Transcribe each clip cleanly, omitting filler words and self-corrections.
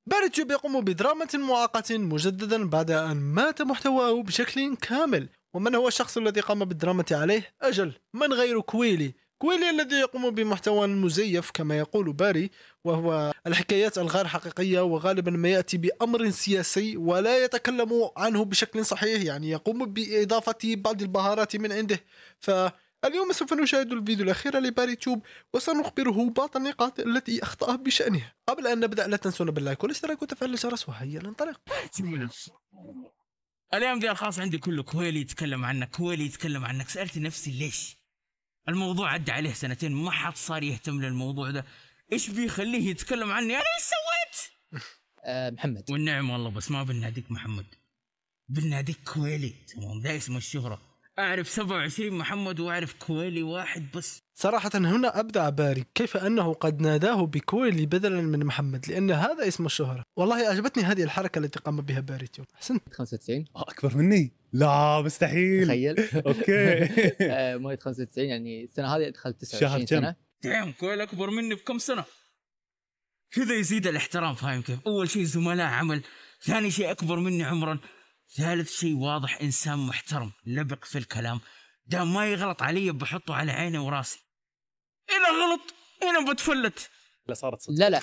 باري تيوب يقوم بدراما معاقة مجددا بعد أن مات محتواه بشكل كامل. ومن هو الشخص الذي قام بالدراما عليه؟ أجل، من غير كويلي. كويلي الذي يقوم بمحتوى مزيف كما يقول باري، وهو الحكايات الغير حقيقية، وغالبا ما يأتي بأمر سياسي ولا يتكلم عنه بشكل صحيح، يعني يقوم بإضافة بعض البهارات من عنده. فاليوم سوف نشاهد الفيديو الأخير لباري تيوب، وسنخبره بعض النقاط التي أخطأ بشأنها. قبل أن نبدأ لا تنسونا باللايك والاشتراك وتفعيل الجرس، وهيا ننطلق. اليوم دي الخاص عندي كله كويلي يتكلم عنك، كويلي يتكلم عنك. سألت نفسي ليش؟ الموضوع عدى عليه سنتين ما حد صار يهتم للموضوع ده، ايش بيخليه يتكلم عني؟ انا ايش سويت؟ محمد. والنعم والله، بس ما بناديك محمد، بناديك كويلي. تمام، ده اسم الشهرة. اعرف 27 محمد واعرف كويلي واحد بس. صراحة هنا أبدع باري، كيف أنه قد ناداه بكويلي بدلا من محمد، لأن هذا اسم الشهرة. والله أعجبتني هذه الحركة التي قام بها باري تيوب. أحسنت. 95. اكبر مني؟ لا مستحيل. تخيل. اوكي. مواليد 95، يعني السنه هذه دخلت شهر 29 كم؟ سنه. دعم كويلي اكبر مني بكم سنة. كذا يزيد الاحترام، فاهم كيف؟ اول شيء زملاء عمل، ثاني شيء اكبر مني عمرا، ثالث شيء واضح انسان محترم لبق في الكلام. ده ما يغلط علي بحطه على عيني وراسي، اذا غلط هنا بتفلت. لا صارت صدق. لا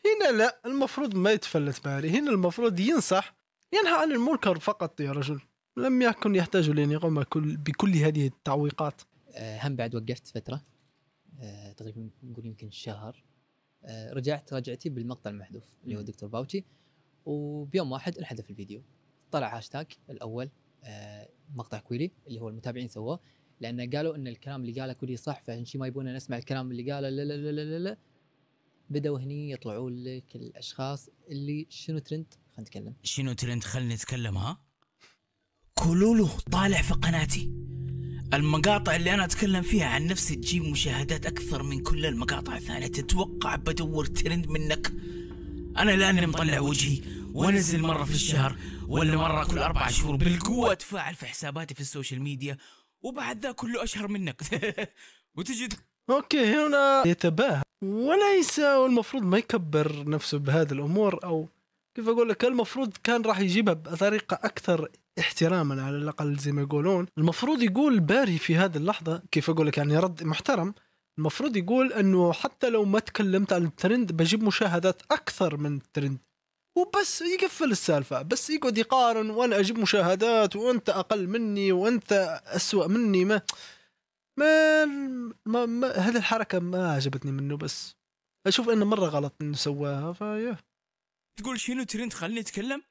هنا لا، المفروض ما يتفلت باري، هنا المفروض ينصح، ينهى عن المنكر فقط يا رجل. لم يكن يحتاج لأن يقوم بكل هذه التعويقات. هم بعد وقفت فتره، تقريبا نقول يمكن شهر. رجعت راجعتي بالمقطع المحذوف اللي هو دكتور باوتشي، وبيوم واحد انحذف الفيديو. طلع هاشتاج الاول مقطع كويلي اللي هو المتابعين سووه، لان قالوا ان الكلام اللي قاله كويلي صح، فشي ما يبون نسمع الكلام اللي قاله. لا لا لا لا لا, لا. بدأوا هني يطلعوا لك الاشخاص اللي شنو ترند. خلينا نتكلم شنو ترند، خلني نتكلم. ها كولولو طالع في قناتي، المقاطع اللي انا اتكلم فيها عن نفسي تجيب مشاهدات اكثر من كل المقاطع الثانيه. تتوقع بدور ترند منك؟ انا لاني مطلع وجهي وانزل مره في الشهر ولا مره كل 4 شهور بالقوه، اتفاعل في حساباتي في السوشيال ميديا، وبعد ذا كله اشهر منك. وتجي أوكي، هنا يتباهى وليس، والمفروض ما يكبر نفسه بهذه الأمور، أو كيف أقول لك، المفروض كان راح يجيبها بطريقة أكثر احتراما على الأقل زي ما يقولون. المفروض يقول باري في هذه اللحظة، كيف أقول لك، يعني رد محترم. المفروض يقول أنه حتى لو ما تكلمت عن الترند بجيب مشاهدات أكثر من الترند، وبس يقفل السالفة. بس يقعد يقارن، وأنا أجيب مشاهدات وأنت أقل مني وأنت أسوأ مني. ما هذه الحركة ما عجبتني منه، بس أشوف إنه مرة غلط إنه سواها. فيا تقول شنو ترند، خلني اتكلم.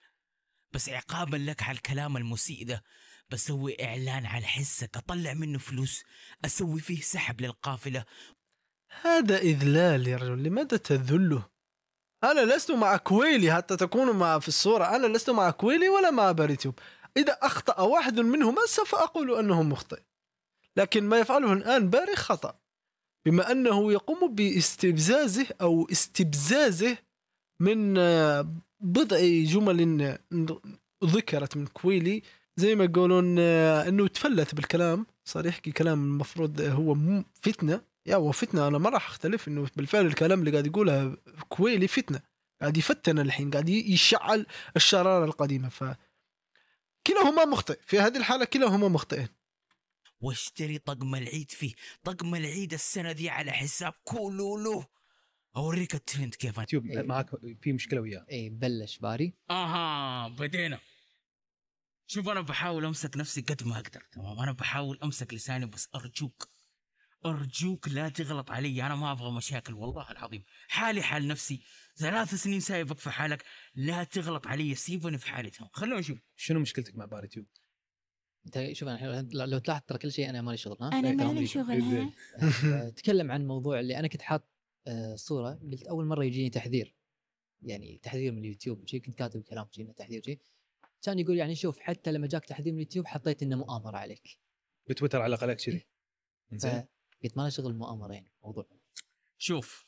بس عقابا لك على الكلام المسيء ده بسوي اعلان على حسك، اطلع منه فلوس، اسوي فيه سحب للقافله. هذا إذلال يا رجل، لماذا تذله؟ أنا لست مع كويلي حتى تكونوا مع في الصورة، أنا لست مع كويلي ولا مع باريتيوب. إذا أخطأ واحد منهما سوف أقول أنه مخطئ، لكن ما يفعله الآن باري خطأ، بما أنه يقوم باستفزازه أو استبزازه من بضع جمل ذكرت من كويلي، زي ما يقولون أنه تفلت بالكلام، صار يحكي كلام المفروض هو فتنة. هو فتنة، أنا ما راح أختلف إنه بالفعل الكلام اللي قاعد يقولها كويلي فتنة، قاعد يفتن الحين، قاعد يشعل الشرارة القديمة. فكلاهما مخطئ في هذه الحالة، كلاهما مخطئين. واشتري طقم العيد فيه، طقم العيد السنة دي على حساب كولولو. أوريك الترند كيف. يوتيوب معك في مشكلة وياه. بلش باري. بدينا. شوف أنا بحاول أمسك نفسي قد ما أقدر، تمام؟ أنا بحاول أمسك لساني، بس أرجوك لا تغلط علي. أنا ما أبغى مشاكل والله العظيم، حالي حال نفسي، 3 سنين سايبك في حالك، لا تغلط علي، سيبني في حالي. خلونا نشوف شنو مشكلتك مع باري تيوب؟ انت شوف، انا لو تلاحظ ترى كل شيء انا مالي شغل. انا مالي شغل. تكلم عن موضوع اللي انا كنت حاط صوره، قلت اول مره يجيني تحذير، يعني تحذير من اليوتيوب، شيء كنت كاتب كلام جينا تحذير شيء، كان يقول يعني شوف حتى لما جاك تحذير من اليوتيوب حطيت انه مؤامره عليك بتويتر على قلق كذي. زين، قلت ما له شغل مؤامره، يعني موضوع. شوف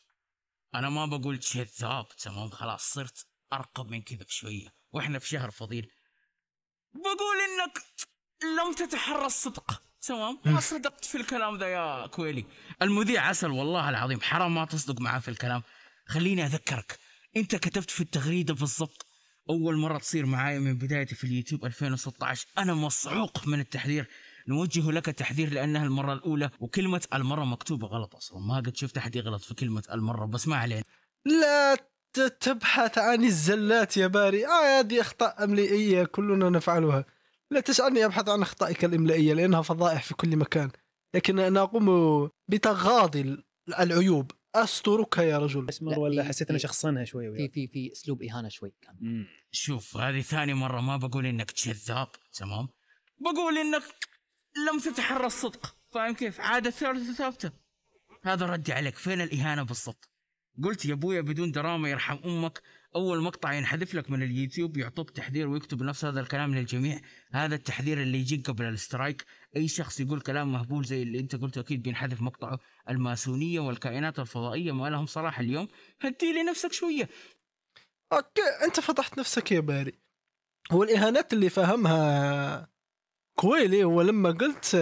أنا ما بقول كذاب، تمام؟ خلاص صرت أرقب من كذا بشوية، وإحنا في شهر فضيل. بقول إنك لم تتحرى الصدق، تمام؟ ما صدقت في الكلام ذا يا كويلي. المذيع عسل والله العظيم، حرام ما تصدق معاه في الكلام. خليني أذكرك، انت كتبت في التغريدة بالضبط اول مرة تصير معايا من بدايتي في اليوتيوب 2016. انا مصعوق من التحذير، نوجه لك تحذير لانها المرة الاولى، وكلمة المرة مكتوبة غلط اصلا، ما قد شفت احد يغلط في كلمة المرة، بس ما علينا. لا تبحث عن الزلات يا باري، هذه أخطاء إملائية كلنا نفعلها. لا تجعلني أبحث عن أخطائك الإملائية لأنها فضائح في كل مكان، لكن أنا أقوم بتغاضي العيوب، أستركها يا رجل. اسمر ولا حسيت أنا شخصنها شوي وياك؟ في اسلوب اهانه شوي كان. شوف هذه ثاني مرة، ما بقول انك كذاب تمام، بقول انك لم تتحرى الصدق، فاهم كيف؟ عادة ثالثة ثابتة. هذا ردي عليك. فين الإهانة بالضبط؟ قلت يا ابويا بدون دراما يرحم امك، اول مقطع ينحذف لك من اليوتيوب يعطوك تحذير ويكتب نفس هذا الكلام للجميع. هذا التحذير اللي يجيك قبل الاسترايك. اي شخص يقول كلام مهبول زي اللي انت قلته اكيد بينحذف مقطعه. الماسونيه والكائنات الفضائيه ما لهم صلاح اليوم. هدي لي نفسك شويه. اوكي انت فضحت نفسك يا باري. هو الاهانات اللي فهمها كويلي هو لما قلت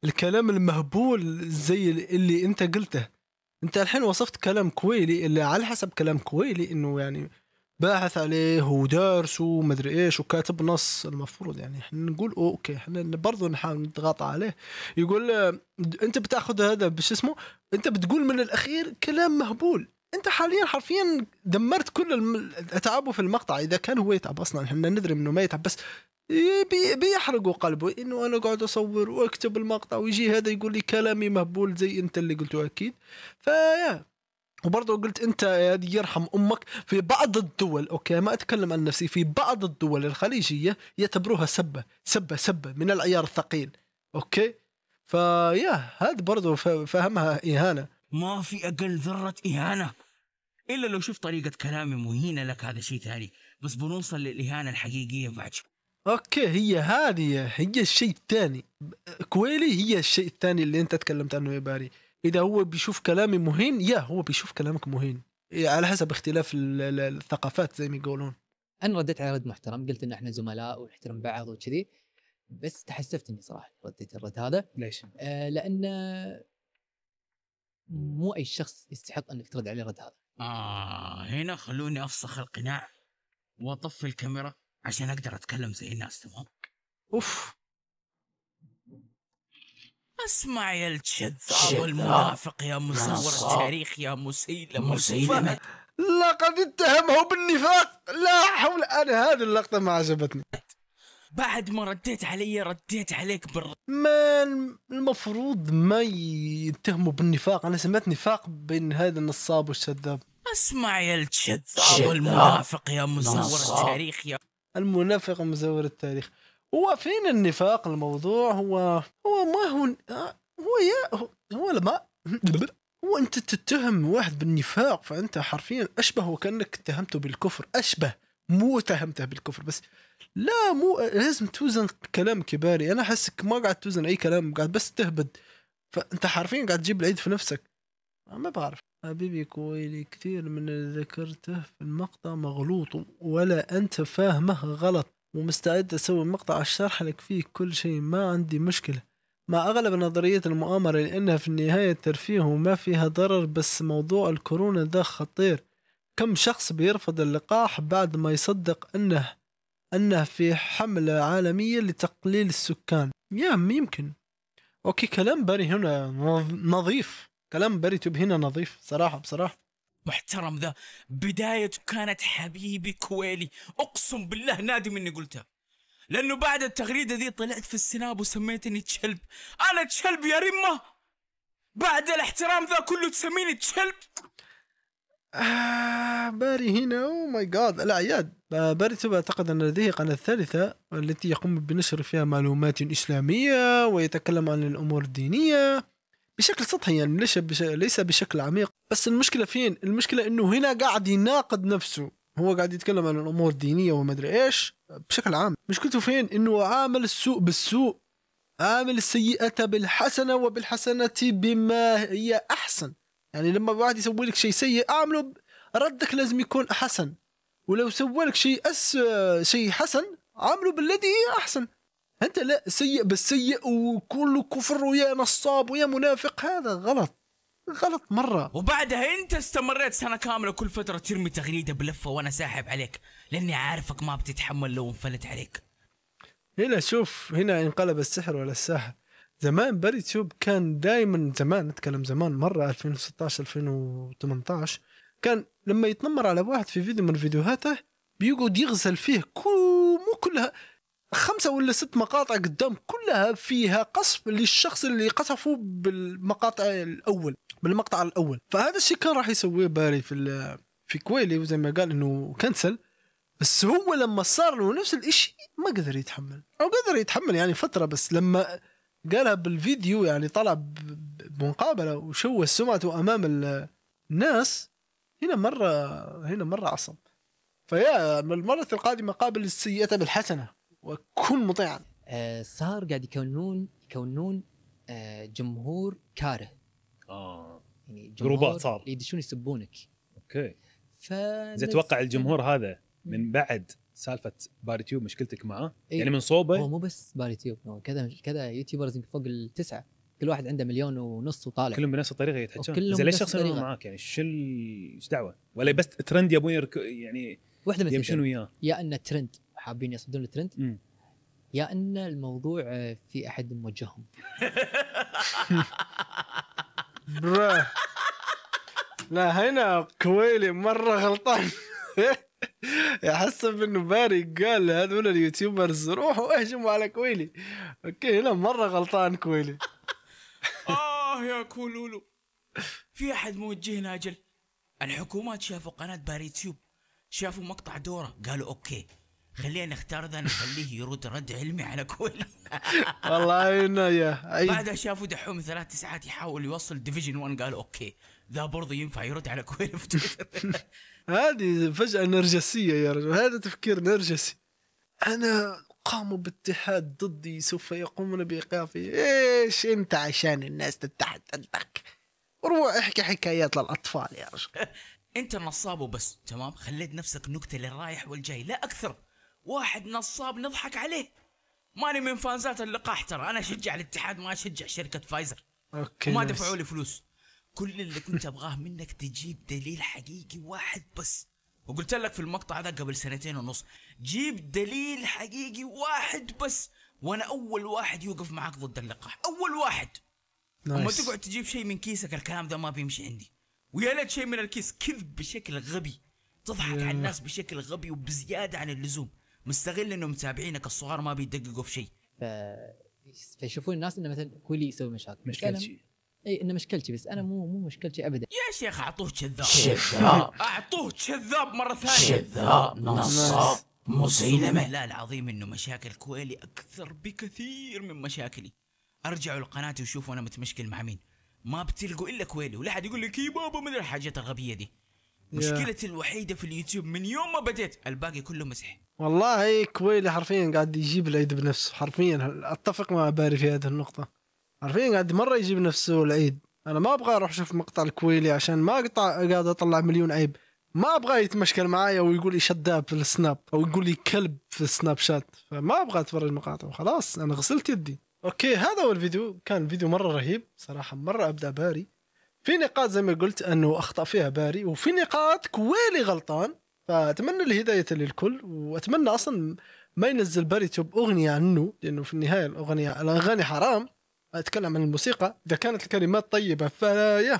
الكلام المهبول زي اللي انت قلته. انت الحين وصفت كلام كويلي اللي على حسب كلام كويلي انه يعني باحث عليه ودارسه ومدري ايش وكاتب نص. المفروض يعني احنا نقول اوكي احنا برضو نحاول نتغاطى عليه. يقول انت بتاخذ هذا بش اسمه، انت بتقول من الاخير كلام مهبول. انت حاليا حرفيا دمرت كل اتعابه في المقطع. اذا كان هو يتعب اصلا احنا ندري انه ما يتعب، بس بيحرقوا قلبه انه انا قاعد اصور واكتب المقطع ويجي هذا يقول لي كلامي مهبول زي انت اللي قلته اكيد. فيا وبرضه قلت انت هذه يرحم امك. في بعض الدول، اوكي ما اتكلم عن نفسي، في بعض الدول الخليجيه يعتبروها سبه من العيار الثقيل. اوكي فيا هذا برضه فهمها اهانه. ما في اقل ذره اهانه الا لو شفت طريقه كلامي مهينه لك، هذا شيء ثاني، بس بنوصل للاهانه الحقيقيه بعد شوي. اوكي هي الشيء الثاني. كويلي هي الشيء الثاني اللي انت تكلمت عنه يا باري. اذا هو بيشوف كلامي مهين هو بيشوف كلامك مهين، على حسب اختلاف الثقافات زي ما يقولون. انا رديت على رد محترم، قلت ان احنا زملاء ونحترم بعض وكذي، بس تحسفت اني صراحه رديت الرد هذا. ليش؟ لان مو اي شخص يستحق انك ترد عليه الرد هذا. هنا خلوني افسخ القناع واطفي الكاميرا عشان اقدر اتكلم زي الناس. تمام. اوف اسمع يا الكذاب والمنافق يا مزور التاريخ يا مسيلمة. لقد اتهمه بالنفاق. لا حول. انا هذه اللقطه ما عجبتني. بعد ما رديت عليك ما المفروض ما يتهموا بالنفاق. انا سمعت نفاق بين هذا النصاب والشذاب. اسمع يا الكذاب والمنافق يا مزور التاريخ يا المنافق ومزور التاريخ. هو فين النفاق؟ الموضوع هو ما هو لما هو انت تتهم واحد بالنفاق فانت حرفيا اشبه وكانك اتهمته بالكفر. اشبه مو اتهمته بالكفر بس. لا مو لازم توزن كلام كباري. انا احسك ما قاعد توزن اي كلام، قاعد بس تهبد. فانت حرفيا قاعد تجيب العيد في نفسك. ما بعرف. حبيبي كويلي كثير من اللي ذكرته في المقطع مغلوط ولا انت فاهمه غلط، ومستعد اسوي مقطع اشرح لك فيه كل شيء. ما عندي مشكلة مع اغلب نظرية المؤامرة لانها في النهاية ترفيه وما فيها ضرر، بس موضوع الكورونا ده خطير. كم شخص بيرفض اللقاح بعد ما يصدق انه في حملة عالمية لتقليل السكان؟ يمكن. اوكي كلام باري هنا نظيف. كلام باري توب هنا نظيف بصراحة. محترم. ذا بدايته كانت حبيبي كويلي. اقسم بالله نادم اني قلتها، لانه بعد التغريدة ذي طلعت في السناب وسميتني تشلب. انا تشلب يا رمة؟ بعد الاحترام ذا كله تسميني تشلب؟ باري هنا او ماي جاد. الاعياد باري توب اعتقد ان لديه قناة ثالثة التي يقوم بنشر فيها معلومات اسلامية ويتكلم عن الامور الدينية بشكل سطحي، يعني ليس بشكل عميق. بس المشكلة فين؟ المشكلة انه هنا قاعد يناقض نفسه. هو قاعد يتكلم عن الامور الدينية وما ادري ايش بشكل عام. مشكلته فين؟ انه عامل السوء بالسوء، عامل السيئة بالحسنة وبالحسنة بما هي احسن. يعني لما واحد يسوي لك شيء سيء اعمله ردك لازم يكون احسن، ولو سوى لك شيء حسن عامله بالذي احسن. انت لا، سيء بالسيء وكله كفر ويا نصاب ويا منافق، هذا غلط. غلط مرة. وبعدها انت استمريت سنة كاملة كل فترة ترمي تغريدة بلفة وانا ساحب عليك لاني عارفك ما بتتحمل لو انفلت عليك. هنا شوف، هنا انقلب السحر ولا الساحر. زمان باريتيوب كان دائما، زمان نتكلم زمان مرة 2016 2018، كان لما يتنمر على واحد في فيديو من فيديوهاته بيقعد يغزل فيه مو كلها 5 ولا 6 مقاطع قدام كلها فيها قصف للشخص اللي قصفه بالمقطع الأول. فهذا الشيء كان راح يسويه باري في كويلي، وزي ما قال انه كنسل. بس هو لما صار له نفس الاشي ما قدر يتحمل، او قدر يتحمل يعني فترة، بس لما قالها بالفيديو يعني طلع بمقابلة وشوه سمعته امام الناس، هنا مرة عصب. فيا المرة القادمة قابل السيئة بالحسنة وكن مطيعا. صار قاعد يكونون جمهور كاره. يعني جروبات صار يدشون يسبونك. اوكي. زي اتوقع الجمهور هذا من بعد سالفة باريتيوب مشكلتك معه يعني من صوبه. هو مو بس باريتيوب، كذا يوتيوبرز فوق 9 كل واحد عنده 1.5 مليون وطالع، كلهم بنفس الطريقة يتحجون. زي ليش الشخص اللي معاك يعني ايش دعوة؟ ولا بس ترند يبون يعني واحدة يمشون وياه، يا ان ترند حابين يصدون الترند يا ان الموضوع في احد موجههم. لا هنا كويلي مرة غلطان. يحسب انه باري قال هذول اليوتيوبرز روحوا اهجموا على كويلي. اوكي هنا مرة غلطان كويلي. يا كولولو، في احد موجهنا اجل. الحكومات شافوا قناة باريتيوب، شافوا مقطع دوره، قالوا اوكي خلينا نختار ذا نخليه يرد رد علمي على كويلي. والله هنا يا بعدها شافوا دحوم 3 ساعات يحاول يوصل ديفيجن 1، قالوا اوكي ذا برضه ينفع يرد على كويلي في تويتر. هذه فجأة نرجسية يا رجل، هذا تفكير نرجسي. أنا قاموا باتحاد ضدي سوف يقومون بإيقافي. إيش أنت عشان الناس تتحد ضدك؟ روح احكي حكايات للأطفال يا رجل. أنت نصاب وبس، تمام؟ خليت نفسك نكتة للرايح والجاي لا أكثر. واحد نصاب نضحك عليه. ماني من فانزات اللقاح ترى، أنا أشجع الاتحاد ما أشجع شركة فايزر. أوكي وما دفعوا لي فلوس. كل اللي كنت أبغاه منك تجيب دليل حقيقي واحد بس، وقلت لك في المقطع هذا قبل 2.5 سنين جيب دليل حقيقي واحد بس، وانا اول واحد يوقف معك ضد اللقاح، اول واحد. اما تقعد تجيب شيء من كيسك الكلام ده ما بيمشي عندي. ويا ليت شيء من الكيس كذب بشكل غبي، تضحك على الناس بشكل غبي وبزياده عن اللزوم، مستغل انه متابعينك الصغار ما بيدققوا في شيء. فيشوفون الناس انه مثلا كويلي يسوي مشاكل. اي انه مشكلتي، بس انا مو مشكلتي ابدا يا شيخ. اعطوه كذاب، اعطوه كذاب مره ثانيه، كذاب نصاب مسيلمه. لا العظيم انه مشاكل كويلي اكثر بكثير من مشاكلي. ارجعوا لقناتي وشوفوا انا متمشكل مع مين، ما بتلقوا الا كويلي، ولا حد يقول لك يا بابا من الحاجات الغبيه دي. مشكلتي الوحيده في اليوتيوب من يوم ما بديت، الباقي كله مسح. والله كويلي حرفيا قاعد يجيب العيد بنفسه، حرفيا اتفق مع باري في هذه النقطه. حرفيا قاعد مرة يجيب نفسه العيد. أنا ما أبغى أروح أشوف مقطع الكويلي عشان ما قاعد أطلع مليون عيب. ما أبغى يتمشكل معايا ويقول لي شداب في السناب أو يقول لي كلب في السناب شات، فما أبغى أتفرج مقاطع. خلاص أنا غسلت يدي. أوكي هذا هو الفيديو، كان فيديو مرة رهيب صراحة، مرة أبدع باري. في نقاط زي ما قلت أنه أخطأ فيها باري، وفي نقاط كويلي غلطان. فأتمنى الهداية للكل، وأتمنى أصلا ما ينزل باريتيوب أغنية عنه، لأنه في النهاية الأغاني حرام. أتكلم عن الموسيقى، إذا كانت الكلمات طيبة فيا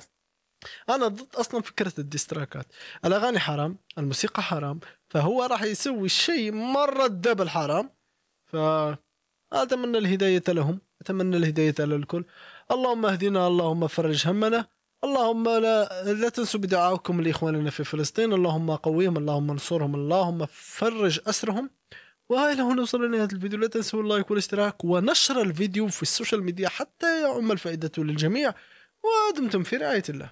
أنا ضد أصلا فكرة الديستراكات. الأغاني حرام، الموسيقى حرام، فهو راح يسوي شيء مرة دبل حرام. فأتمنى الهداية لهم، أتمنى الهداية للكل. اللهم اهدنا، اللهم فرج همنا، اللهم لا تنسوا بدعائكم لإخواننا في فلسطين، اللهم قويهم، اللهم انصرهم، اللهم فرج أسرهم. وهاي هنا وصلنا لنهاية الفيديو. لا تنسوا اللايك والاشتراك ونشر الفيديو في السوشيال ميديا حتى يعم الفائدة للجميع، ودمتم في رعاية الله.